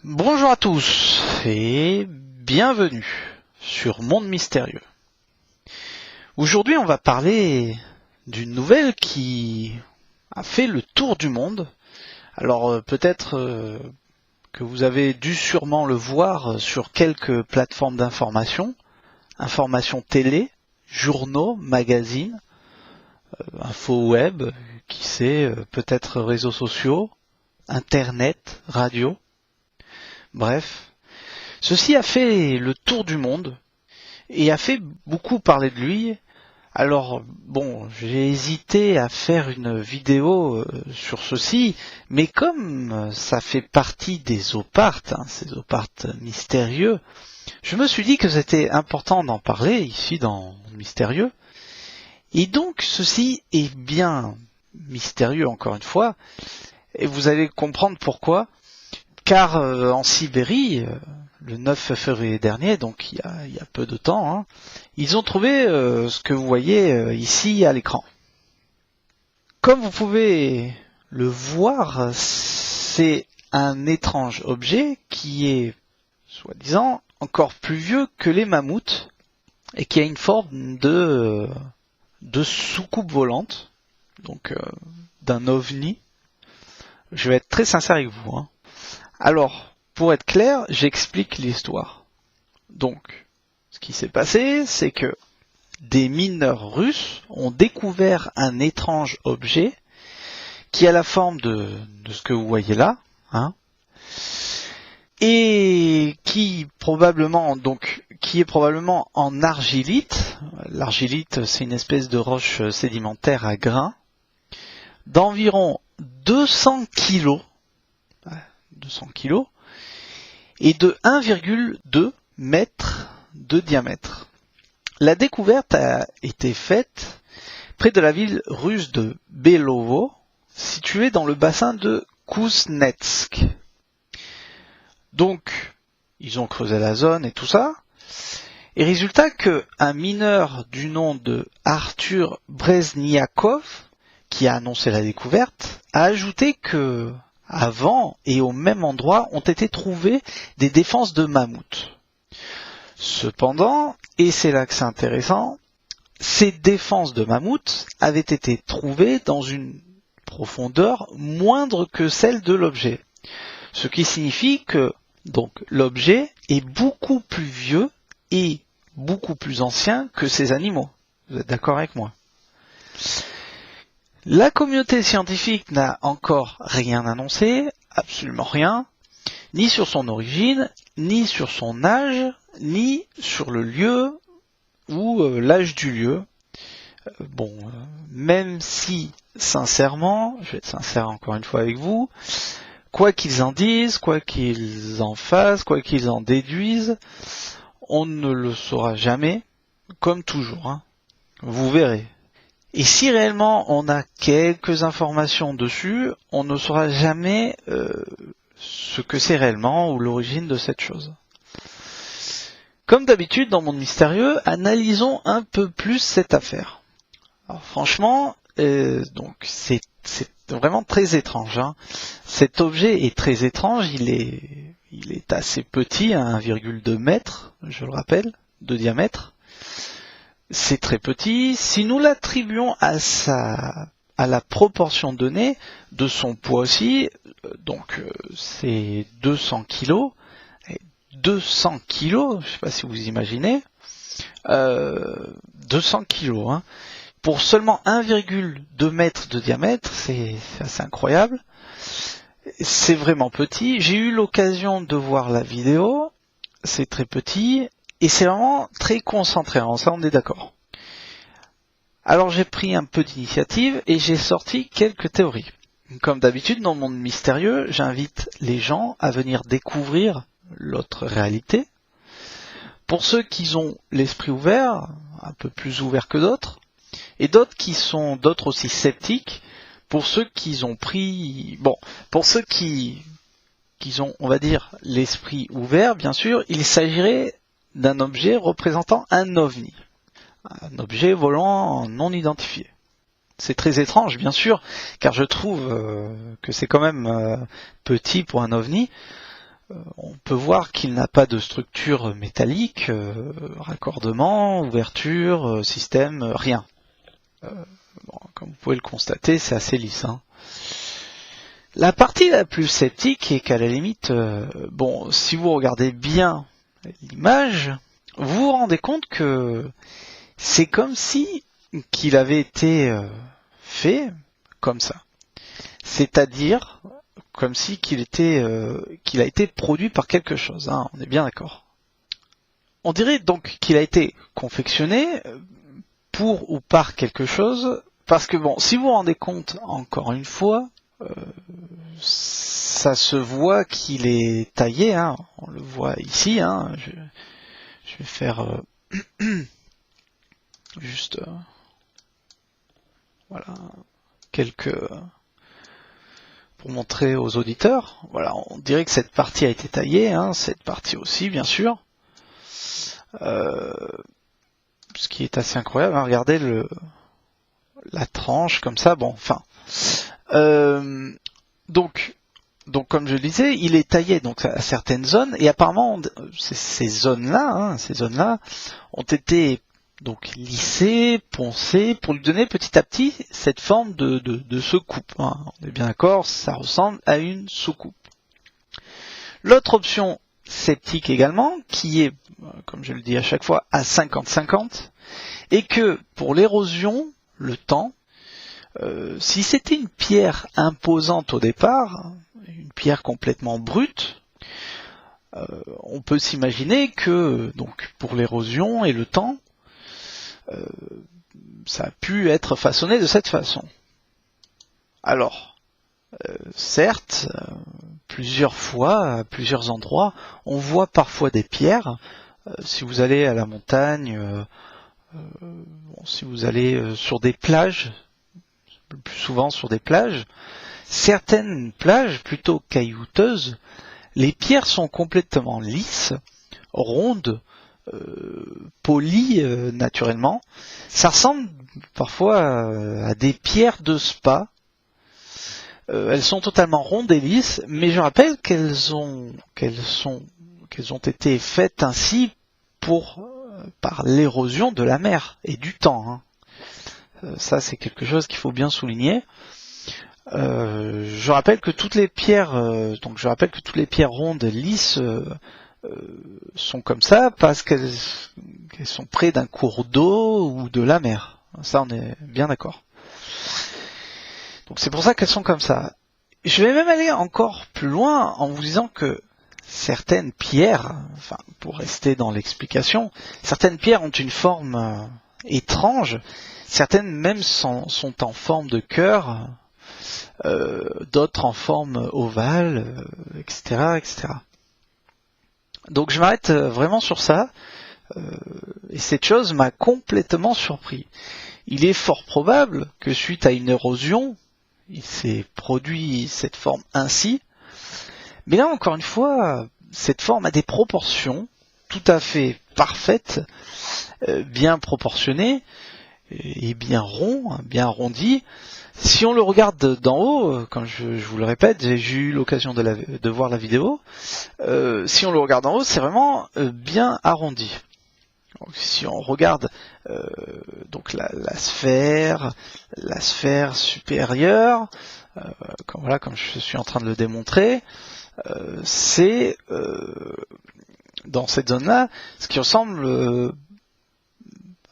Bonjour à tous et bienvenue sur Monde Mystérieux. Aujourd'hui on va parler d'une nouvelle qui a fait le tour du monde. Alors peut-être que vous avez dû sûrement le voir sur quelques plateformes d'information, information télé, journaux, magazines, info web, qui sait, peut-être réseaux sociaux, internet, radio. Bref, ceci a fait le tour du monde et a fait beaucoup parler de lui. Alors bon, j'ai hésité à faire une vidéo sur ceci, mais comme ça fait partie des opartes, ces opartes mystérieux, je me suis dit que c'était important d'en parler ici dans Mystérieux. Et donc ceci est bien mystérieux encore une fois, et vous allez comprendre pourquoi. Car en Sibérie, le 9 février dernier, donc il y a peu de temps, ils ont trouvé ce que vous voyez ici à l'écran. Comme vous pouvez le voir, c'est un étrange objet qui est, soi-disant, encore plus vieux que les mammouths et qui a une forme de soucoupe volante, donc d'un ovni. Je vais être très sincère avec vous. Alors, pour être clair, j'explique l'histoire. Donc, ce qui s'est passé, c'est que des mineurs russes ont découvert un étrange objet qui a la forme de ce que vous voyez là, et qui est probablement en argilite. L'argilite, c'est une espèce de roche sédimentaire à grains d'environ 200 kilos. 200 kg et de 1,2 mètres de diamètre. La découverte a été faite près de la ville russe de Belovo, située dans le bassin de Kouznetsk. Donc, ils ont creusé la zone et tout ça, et résultat qu'un mineur du nom de Arthur Brezniakov, qui a annoncé la découverte, a ajouté que avant et au même endroit ont été trouvées des défenses de mammouth. Cependant, et c'est là que c'est intéressant, ces défenses de mammouth avaient été trouvées dans une profondeur moindre que celle de l'objet. Ce qui signifie que donc l'objet est beaucoup plus vieux et beaucoup plus ancien que ces animaux. Vous êtes d'accord avec moi ? La communauté scientifique n'a encore rien annoncé, absolument rien, ni sur son origine, ni sur son âge, ni sur le lieu ou l'âge du lieu. Même si, sincèrement, je vais être sincère encore une fois avec vous, quoi qu'ils en disent, quoi qu'ils en fassent, quoi qu'ils en déduisent, on ne le saura jamais, comme toujours. Vous verrez. Et si réellement on a quelques informations dessus, on ne saura jamais ce que c'est réellement ou l'origine de cette chose. Comme d'habitude dans Monde Mystérieux, analysons un peu plus cette affaire. Alors franchement, donc c'est vraiment très étrange. Cet objet est très étrange, il est assez petit, à 1,2 mètre, je le rappelle, de diamètre. C'est très petit. Si nous l'attribuons à la proportion donnée de son poids aussi, donc c'est 200 kilos. 200 kilos, je ne sais pas si vous imaginez, 200 kilos. Pour seulement 1,2 mètre de diamètre, c'est assez incroyable. C'est vraiment petit. J'ai eu l'occasion de voir la vidéo. C'est très petit. Et c'est vraiment très concentré, ça on est d'accord. Alors j'ai pris un peu d'initiative et j'ai sorti quelques théories. Comme d'habitude dans le Monde Mystérieux, j'invite les gens à venir découvrir l'autre réalité. Pour ceux qui ont l'esprit ouvert, un peu plus ouvert que d'autres, et d'autres aussi sceptiques, pour ceux qui ont pris... pour ceux qui ont, on va dire, l'esprit ouvert, bien sûr, il s'agirait d'un objet représentant un ovni, un objet volant non identifié. C'est très étrange, bien sûr, car je trouve que c'est quand même petit pour un ovni. On peut voir qu'il n'a pas de structure métallique, raccordement, ouverture, système, rien. Bon, comme vous pouvez le constater, c'est assez lisse. Hein. La partie la plus sceptique est qu'à la limite, bon, si vous regardez bien l'image, vous vous rendez compte que c'est comme si qu'il avait été fait comme ça. C'est-à-dire comme si qu'il a été produit par quelque chose, hein, on est bien d'accord. On dirait donc qu'il a été confectionné pour ou par quelque chose, parce que bon, si vous vous rendez compte, encore une fois, ça se voit qu'il est taillé, hein, on le voit ici, hein, je vais faire juste voilà quelques pour montrer aux auditeurs. Voilà, on dirait que cette partie a été taillée, hein, cette partie aussi, bien sûr. Ce qui est assez incroyable, hein, regardez la tranche comme ça. Bon, enfin. Donc, comme je le disais, il est taillé donc à certaines zones, et apparemment, ces zones-là ont été donc lissées, poncées, pour lui donner petit à petit cette forme de soucoupe. Hein. On est bien d'accord, ça ressemble à une soucoupe. L'autre option sceptique également, qui est, comme je le dis à chaque fois, à 50-50, est que pour l'érosion, le temps, si c'était une pierre imposante au départ, une pierre complètement brute, on peut s'imaginer que donc pour l'érosion et le temps, ça a pu être façonné de cette façon. Alors, certes, plusieurs fois, à plusieurs endroits, on voit parfois des pierres. Si vous allez à la montagne, bon, si vous allez sur des plages, le plus souvent sur des plages, certaines plages plutôt caillouteuses, les pierres sont complètement lisses, rondes, polies naturellement. Ça ressemble parfois à des pierres de spa. Elles sont totalement rondes et lisses, mais je rappelle qu'elles ont été faites ainsi par l'érosion de la mer et du temps. Hein. Ça, c'est quelque chose qu'il faut bien souligner. Je rappelle que toutes les pierres, rondes et lisses sont comme ça parce qu'elles sont près d'un cours d'eau ou de la mer. Ça, on est bien d'accord. Donc c'est pour ça qu'elles sont comme ça. Je vais même aller encore plus loin en vous disant que certaines pierres, enfin pour rester dans l'explication, certaines pierres ont une forme étrange, certaines même sont en forme de cœur, d'autres en forme ovale, etc., etc. Donc je m'arrête vraiment sur ça, et cette chose m'a complètement surpris. Il est fort probable que suite à une érosion, il s'est produit cette forme ainsi, mais là encore une fois, cette forme a des proportions tout à fait parfaites, bien proportionnées, et bien rond, bien arrondi. Si on le regarde d'en haut, comme je vous le répète, j'ai eu l'occasion de voir la vidéo, si on le regarde d'en haut, c'est vraiment bien arrondi. Donc, si on regarde donc la sphère supérieure, comme je suis en train de le démontrer, c'est dans cette zone-là ce qui ressemble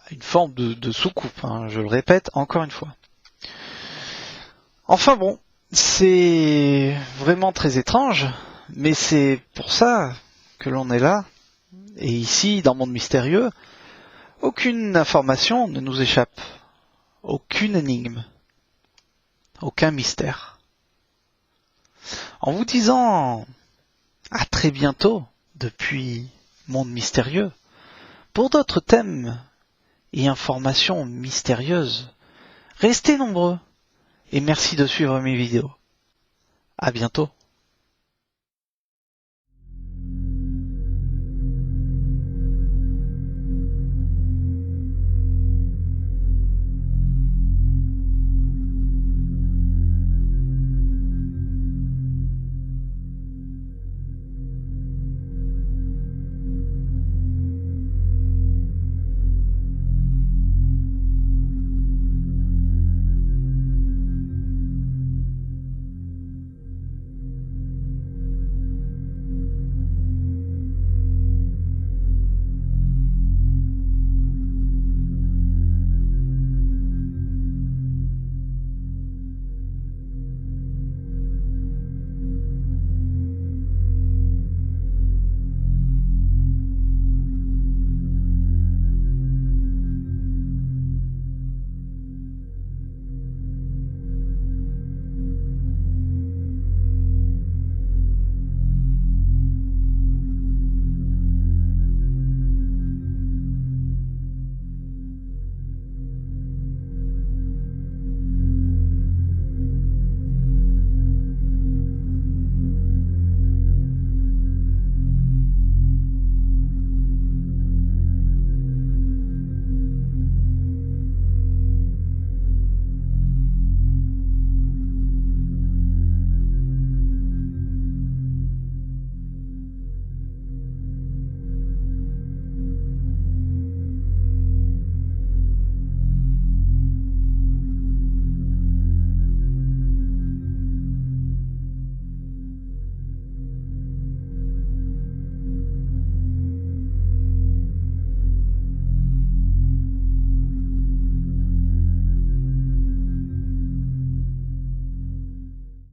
à une forme de soucoupe, hein, je le répète encore une fois. Enfin bon, c'est vraiment très étrange, mais c'est pour ça que l'on est là. Et ici, dans Monde Mystérieux, aucune information ne nous échappe, aucune énigme, aucun mystère. En vous disant à très bientôt depuis Monde Mystérieux, pour d'autres thèmes et informations mystérieuses, restez nombreux et merci de suivre mes vidéos. À bientôt.